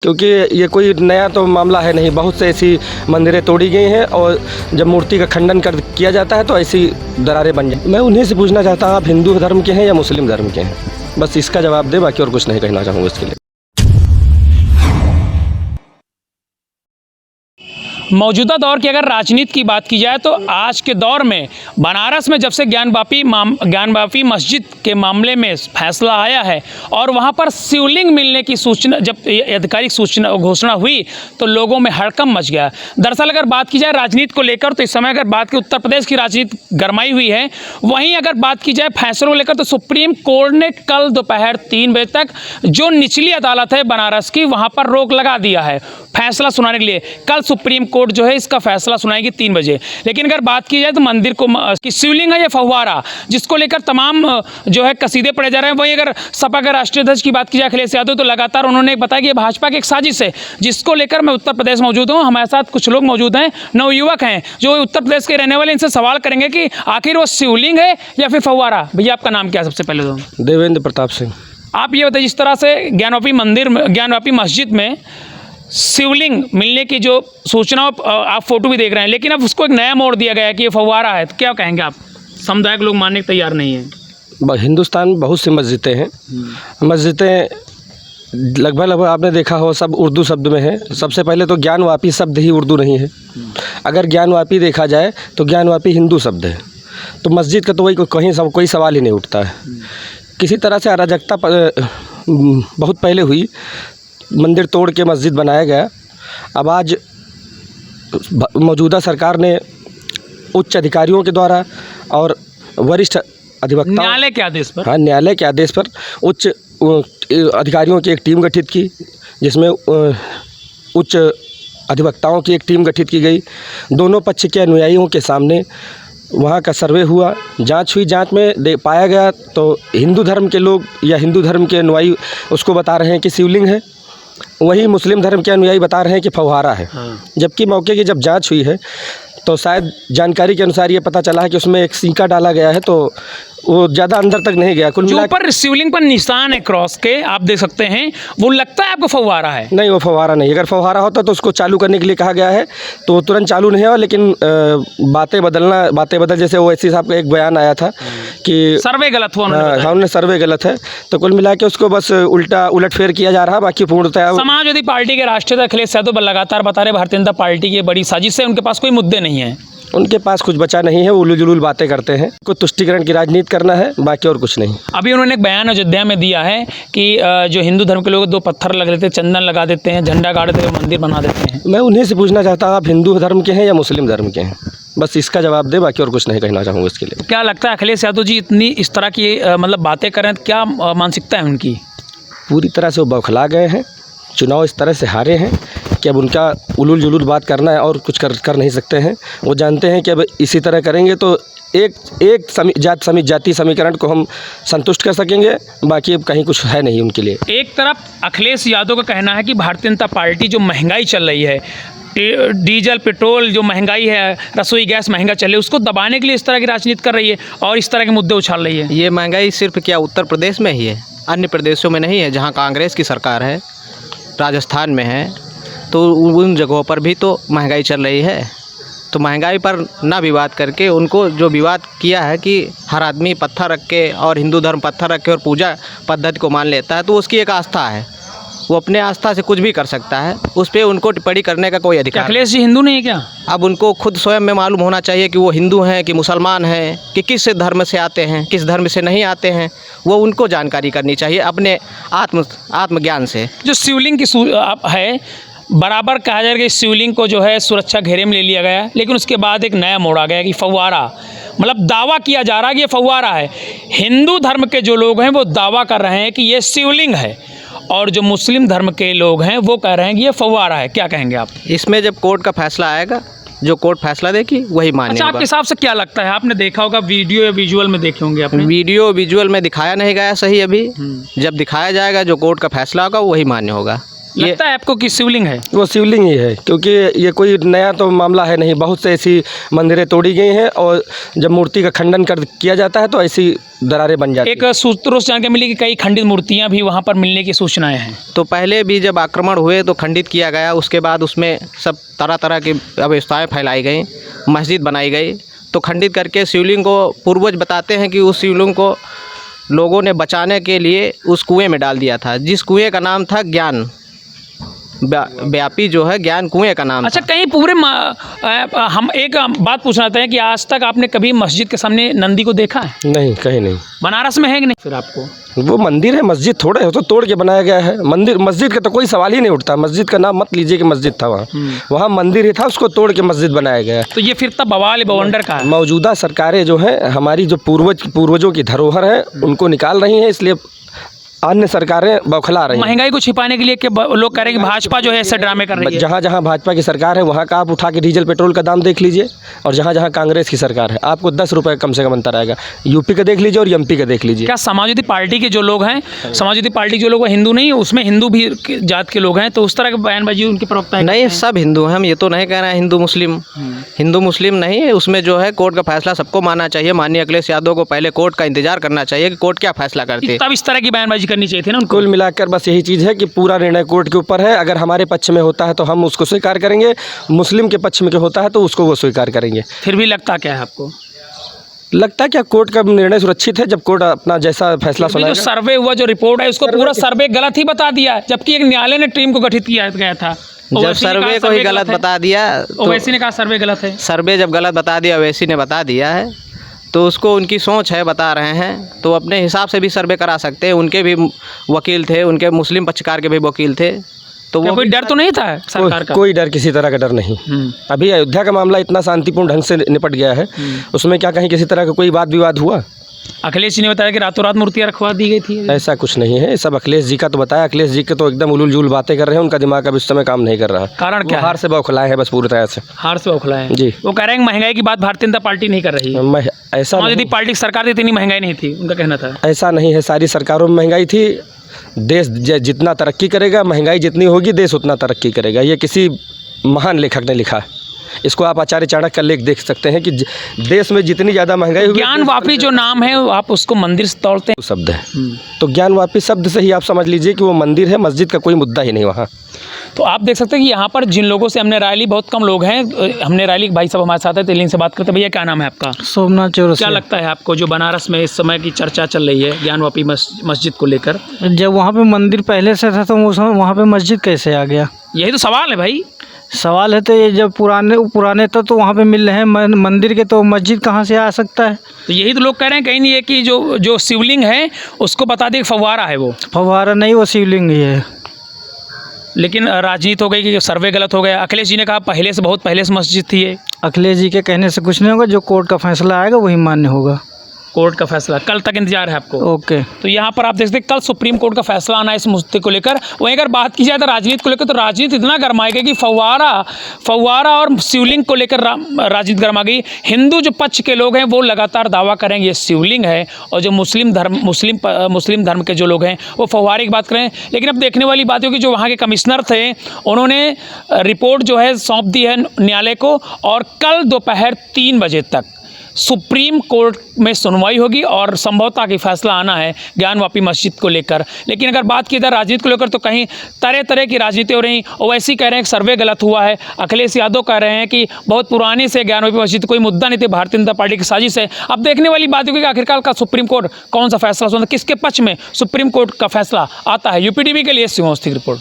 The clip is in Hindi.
क्योंकि ये कोई नया तो मामला है नहीं, बहुत से ऐसी मंदिरें तोड़ी गई हैं और जब मूर्ति का खंडन किया जाता है तो ऐसी दरारें बन जाती। मैं उन्हीं से पूछना चाहता हूँ, आप हिंदू धर्म के हैं या मुस्लिम धर्म के हैं? बस इसका जवाब दे, बाकी और कुछ नहीं कहना चाहूँगा इसके लिए। मौजूदा दौर की अगर राजनीति की बात की जाए तो आज के दौर में बनारस में जब से ज्ञानवापी मस्जिद के मामले में फैसला आया है और वहां पर शिवलिंग मिलने की सूचना, जब आधिकारिक सूचना घोषणा हुई तो लोगों में हड़कंप मच गया। दरअसल अगर बात की जाए राजनीति को लेकर तो इस समय अगर बात की उत्तर प्रदेश की राजनीति गरमाई हुई है, वहीं अगर बात की जाए फैसलों को लेकर तो सुप्रीम कोर्ट ने कल दोपहर 3 बजे तक जो निचली अदालत है बनारस की, वहां पर रोक लगा दिया है फैसला सुनाने के लिए। कल सुप्रीम कोर्ट जो है इसका फैसला सुनाएगी 3 बजे। लेकिन अगर बात की जाए तो मंदिर को कि शिवलिंग है या फव्वारा, जिसको लेकर तमाम जो है कसीदे पड़े जा रहे हैं। वहीं अगर सपा के राष्ट्रीय अध्यक्ष की बात की जाए अखिलेश यादव, तो लगातार उन्होंने बताया कि ये भाजपा की एक साजिश है, जिसको लेकर मैं उत्तर प्रदेश मौजूद हूँ। हमारे साथ कुछ लोग मौजूद हैं, नवयुवक हैं जो उत्तर प्रदेश के रहने वाले। इनसे सवाल करेंगे कि आखिर वो शिवलिंग है या फिर फव्वारा। भैया आपका नाम क्या है सबसे पहले तो? देवेंद्र प्रताप सिंह। आप ये बताइए, जिस तरह से ज्ञानवापी मस्जिद में शिवलिंग मिलने की जो सूचना आप फोटो भी देख रहे हैं, लेकिन अब उसको एक नया मोड़ दिया गया है कि ये फव्वारा है, तो क्या कहेंगे आप? समुदाय के लोग मानने को तैयार नहीं हैं। हिंदुस्तान में बहुत सी मस्जिदें हैं। मस्जिदें लगभग आपने देखा हो सब उर्दू शब्द में है। सबसे पहले तो ज्ञानवापी शब्द ही उर्दू नहीं है। अगर ज्ञानवापी देखा जाए तो ज्ञानवापी हिंदू शब्द है, तो मस्जिद का तो वही कोई सवाल ही नहीं उठता है। किसी तरह से अराजकता बहुत पहले हुई, मंदिर तोड़ के मस्जिद बनाया गया। अब आज मौजूदा सरकार ने उच्च अधिकारियों के द्वारा और वरिष्ठ अधिवक्ता न्यायालय के आदेश पर, न्यायालय के आदेश पर उच्च अधिकारियों की एक टीम गठित की, जिसमें उच्च अधिवक्ताओं की एक टीम गठित की गई। दोनों पक्ष के अनुयायियों के सामने वहाँ का सर्वे हुआ, जांच हुई। जांच में पाया गया तो हिंदू धर्म के लोग या हिंदू धर्म के अनुयायी उसको बता रहे हैं कि शिवलिंग है, वही मुस्लिम धर्म के अनुयायी बता रहे हैं कि फव्वारा है। जबकि मौके की जब जांच हुई है तो शायद जानकारी के अनुसार ये पता चला है कि उसमें एक सिक्का डाला गया है, तो वो ज़्यादा अंदर तक नहीं गया। कुल जो ऊपर शिवलिंग पर निशान है क्रॉस के, आप देख सकते हैं, वो लगता है आपको फव्वारा है? नहीं, वो फव्वारा नहीं। अगर फव्वारा होता तो उसको चालू करने के लिए कहा गया है, तो वो तुरंत चालू नहीं हुआ। लेकिन बातें बदल, जैसे ओवैसी साहब का एक बयान आया था कि सर्वे गलत हुआ, हमने सर्वे गलत है, तो कुल मिला के उसको बस उलटफेर किया जा रहा। बाकी पूर्णतः समाजवादी पार्टी के राष्ट्रीय अखिलेश यादव लगातार बता रहे भारतीय जनता पार्टी की बड़ी साजिश है, उनके पास कोई मुद्दे नहीं है। उनके पास कुछ बचा नहीं है, वो उलूल जुलूल बातें करते हैं। को तुष्टिकरण की राजनीति करना है, बाकी और कुछ नहीं। अभी उन्होंने एक बयान अयोध्या में दिया है कि जो हिंदू धर्म के लोग 2 पत्थर लगा देते हैं, चंदन लगा देते हैं, झंडा गाड़ देते हैं, मंदिर बना देते हैं। मैं उन्हीं से पूछना चाहता हूँ, आप हिंदू धर्म के हैं या मुस्लिम धर्म के हैं? बस इसका जवाब दे, बाकी और कुछ नहीं कहना चाहूँगा इसके लिए। क्या लगता है अखिलेश यादव जी इतनी इस तरह की मतलब बातें करें तो क्या मानसिकता है उनकी? पूरी तरह से वो बौखला गए हैं। चुनाव इस तरह से हारे हैं कि अब उनका उलूल जुलूल बात करना है और कुछ कर नहीं सकते हैं। वो जानते हैं कि अब इसी तरह करेंगे तो एक जाति समीकरण को हम संतुष्ट कर सकेंगे, बाकी अब कहीं कुछ है नहीं उनके लिए। एक तरफ अखिलेश यादव का कहना है कि भारतीय जनता पार्टी जो महंगाई चल रही है, डीजल पेट्रोल जो महंगाई है, रसोई गैस महंगा चल रही है, उसको दबाने के लिए इस तरह की राजनीति कर रही है और इस तरह के मुद्दे उछाल रही है। ये महंगाई सिर्फ क्या उत्तर प्रदेश में ही है, अन्य प्रदेशों में नहीं है। जहाँ कांग्रेस की सरकार है, राजस्थान में है, तो उन जगहों पर भी तो महंगाई चल रही है। तो महंगाई पर ना विवाद करके उनको जो विवाद किया है कि हर आदमी पत्थर रख के और हिंदू धर्म पत्थर रख के और पूजा पद्धति को मान लेता है, तो उसकी एक आस्था है, वो अपने आस्था से कुछ भी कर सकता है, उस पर उनको टिप्पणी करने का कोई अधिकार। अखिलेश जी हिंदू नहीं है क्या? अब उनको खुद स्वयं में मालूम होना चाहिए कि वो हिंदू हैं कि मुसलमान हैं, कि किस धर्म से आते हैं, किस धर्म से नहीं आते हैं। वो उनको जानकारी करनी चाहिए अपने आत्मज्ञान से। जो शिवलिंग की है, बराबर कहा जाएगा कि शिवलिंग को जो है सुरक्षा घेरे में ले लिया गया है, लेकिन उसके बाद एक नया मोड़ आ गया कि फव्वारा, मतलब दावा किया जा रहा है कि ये फव्वारा है। हिंदू धर्म के जो लोग हैं वो दावा कर रहे हैं कि ये शिवलिंग है, और जो मुस्लिम धर्म के लोग हैं वो कह रहे हैं कि ये फव्वारा है। क्या कहेंगे आप? इसमें जब कोर्ट का फैसला आएगा, जो कोर्ट फैसला देगी वही मान्य अच्छा, होगा। आपके हिसाब से क्या लगता है? आपने देखा होगा वीडियो या विजुअल में देखे होंगे आपने? वीडियो विजुअल में दिखाया नहीं गया सही। अभी जब दिखाया जाएगा, जो कोर्ट का फैसला होगा वही मान्य होगा। ये लगता है आपको कि शिवलिंग है? वो शिवलिंग ही है, क्योंकि ये कोई नया तो मामला है नहीं। बहुत से ऐसी मंदिरें तोड़ी गई हैं और जब मूर्ति का खंडन किया जाता है तो ऐसी दरारें बन जाती हैं। एक सूत्रों से जानकारी मिली कि कई खंडित मूर्तियां भी वहां पर मिलने की सूचनाएं हैं। तो पहले भी जब आक्रमण हुए तो खंडित किया गया, उसके बाद उसमें सब तरह तरह की अव्यवस्थाएँ फैलाई गई, मस्जिद बनाई गई। तो खंडित करके शिवलिंग को पूर्वज बताते हैं कि उस शिवलिंग को लोगों ने बचाने के लिए उस कुएं में डाल दिया था, जिस कुएं का नाम था ज्ञान व्यापी, जो है ज्ञान कुएं का नाम अच्छा, था। कहीं पूरे हम एक बात पूछना चाहते हैं कि आज तक आपने कभी मस्जिद के सामने नंदी को देखा है? नहीं, कहीं नहीं। बनारस में है कि नहीं फिर आपको? वो मंदिर है, मस्जिद थोड़ा है, तो तोड़ के बनाया गया है। मंदिर मस्जिद का तो कोई सवाल ही नहीं उठता। मस्जिद का नाम मत लीजिए कि मस्जिद था वहाँ मंदिर ही था, उसको तोड़ के मस्जिद बनाया गया है। तो ये फिर तब बवाल बवंडर का है। मौजूदा सरकारें जो हैं, हमारी जो पूर्वजों की धरोहर है उनको निकाल रही हैं, इसलिए अन्य सरकारें बौखला रही हैं। महंगाई को छिपाने के लिए कि लोग कह रहे हैं कि भाजपा जो है ऐसे ड्रामे कर रही है। जहाँ जहाँ भाजपा की सरकार है वहाँ का आप उठा के डीजल पेट्रोल का दाम देख लीजिए, और जहाँ जहाँ कांग्रेस की सरकार है आपको 10 रुपये कम से कम अंतर आएगा। यूपी का देख लीजिए और एमपी का देख लीजिए। क्या समाजवादी पार्टी के जो लोग हैं, समाजवादी पार्टी जो लोग हिंदू नहीं है, उसमें हिंदू भी जात के लोग हैं, तो उस तरह के बयानबाजी उनके प्रवक्ता है? नहीं, सब हिंदू हैं। हम ये तो नहीं कह रहे हैं हिंदू मुस्लिम नहीं है। उसमें जो है कोर्ट का फैसला सबको मानना चाहिए। माननीय अखिलेश यादव को पहले कोर्ट का इंतजार करना चाहिए कि कोर्ट क्या फैसला करती है, तब इस तरह की बयानबाजी करनी चाहिए थी ना उनको। कुल मिलाकर बस यही चीज़ है कि पूरा निर्णय कोर्ट के ऊपर है। अगर हमारे पक्ष में होता है तो हम उसको स्वीकार करेंगे, मुस्लिम के पक्ष में होता है तो उसको वो स्वीकार करेंगे। फिर भी लगता क्या है आपको? लगता है क्या कोर्ट का निर्णय सुरक्षित है, जब कोर्ट अपना जैसा फैसला जो सुनाएगा। सर्वे हुआ, जो रिपोर्ट है, उसको पूरा सर्वे गलत ही बता दिया है, जबकि एक न्यायालय ने टीम को गठित किया गया था। जब सर्वे को ही गलत बता दिया, ओवैसी ने कहा सर्वे गलत है। सर्वे जब गलत बता दिया, ओवैसी ने बता दिया है, तो उसको उनकी सोच है, बता रहे हैं, तो अपने हिसाब से भी सर्वे करा सकते हैं। उनके भी वकील थे, उनके मुस्लिम पक्षकार के भी वकील थे, तो वो कोई डर तो नहीं था सरकार का? कोई डर, किसी तरह का डर नहीं। अभी अयोध्या का मामला इतना शांतिपूर्ण ढंग से निपट गया है, उसमें क्या कहीं किसी तरह का कोई वाद विवाद हुआ? अखिलेश जी ने बताया कि रातों रात मूर्तियां रखवा दी गई थी। ऐसा कुछ नहीं है, सब अखिलेश जी का तो बताया। अखिलेश जी के तो एकदम उलूल जुल बातें कर रहे हैं, उनका दिमाग अब इस समय काम नहीं कर रहा। कारण क्या? हार से बौखलाए हैं बस, पूरी तरह से हार से बौखलाए हैं जी। वो कह रहे हैं महंगाई की बात भारतीय जनता पार्टी नहीं कर रही है। ऐसा समाजवादी पार्टी की सरकार थी, इतनी महंगाई नहीं थी, उनका कहना था। ऐसा नहीं है, सारी सरकारों में महंगाई थी। देश जितना तरक्की करेगा, महंगाई जितनी होगी, देश उतना तरक्की करेगा। ये किसी महान लेखक ने लिखा है, इसको आप आचार्य चाणक्य का लेख देख सकते हैं कि देश में जितनी ज़्यादा महंगाई होगी, ज्ञानवापी जो नाम है आप उसको मंदिर से तोड़ते हैं। शब्द है, तो ज्ञानवापी शब्द से ही आप समझ लीजिए कि वो मंदिर है, मस्जिद का कोई मुद्दा ही नहीं वहाँ। तो आप देख सकते हैं कि यहाँ पर जिन लोगों से हमने राय ली, बहुत कम लोग हैं। हमने राय ली, भाई साहब हमारे साथ है, तो इनसे बात करते हैं। भैया क्या नाम है आपका? सोमनाथ चौरसिया। क्या लगता है आपको जो बनारस में इस समय की चर्चा चल रही है ज्ञानवापी मस्जिद को लेकर? जब वहाँ पे मंदिर पहले से था तो वहाँ पे मस्जिद कैसे आ गया? यही तो सवाल है भाई। सवाल है तो ये जब पुराने तो वहाँ पे मिल रहे हैं मंदिर के, तो मस्जिद कहाँ से आ सकता है? तो यही तो लोग कह रहे हैं, कहीं नहीं है कि जो शिवलिंग है उसको बता दें फव्वारा है। वो फव्वारा नहीं, वो शिवलिंग ही है। लेकिन राजनीति हो गई कि सर्वे गलत हो गया। अखिलेश जी ने कहा बहुत पहले से मस्जिद थी ये। अखिलेश जी के कहने से कुछ नहीं होगा, जो कोर्ट का फैसला आएगा वही मान्य होगा। कोर्ट का फैसला कल तक इंतजार है आपको? ओके। तो यहाँ पर आप देख सकते हैं कल सुप्रीम कोर्ट का फैसला आना है इस मुद्दे को लेकर। वहीं अगर बात की जाए तो राजनीति को लेकर, तो राजनीति इतना गर्मा गई कि फव्वारा और शिवलिंग को लेकर राजनीति गर्मा गई। हिंदू जो पक्ष के लोग हैं वो लगातार दावा करेंगे ये शिवलिंग है, और जो मुस्लिम धर्म के जो लोग हैं वो फव्वारे की बात करें। लेकिन अब देखने वाली बात है कि जो वहाँ के कमिश्नर थे उन्होंने रिपोर्ट जो है सौंप दी है न्यायालय को, और कल दोपहर 3 बजे तक सुप्रीम कोर्ट में सुनवाई होगी और संभवतः कि फैसला आना है ज्ञानवापी मस्जिद को लेकर। लेकिन अगर बात की जाए राजनीति को लेकर, तो कहीं तरह तरह की राजनीति हो रही। ओवैसी कह रहे हैं कि सर्वे गलत हुआ है, अखिलेश यादव कह रहे हैं कि बहुत पुराने से ज्ञानवापी मस्जिद कोई मुद्दा नहीं थे, भारतीय जनता पार्टी की साजिश है। अब देखने वाली बात होगी कि आखिरकार का सुप्रीम कोर्ट कौन सा फैसला सुनता है, किसके पक्ष में सुप्रीम कोर्ट का फैसला आता है। यूपीटीवी के लिए सिंह की रिपोर्ट।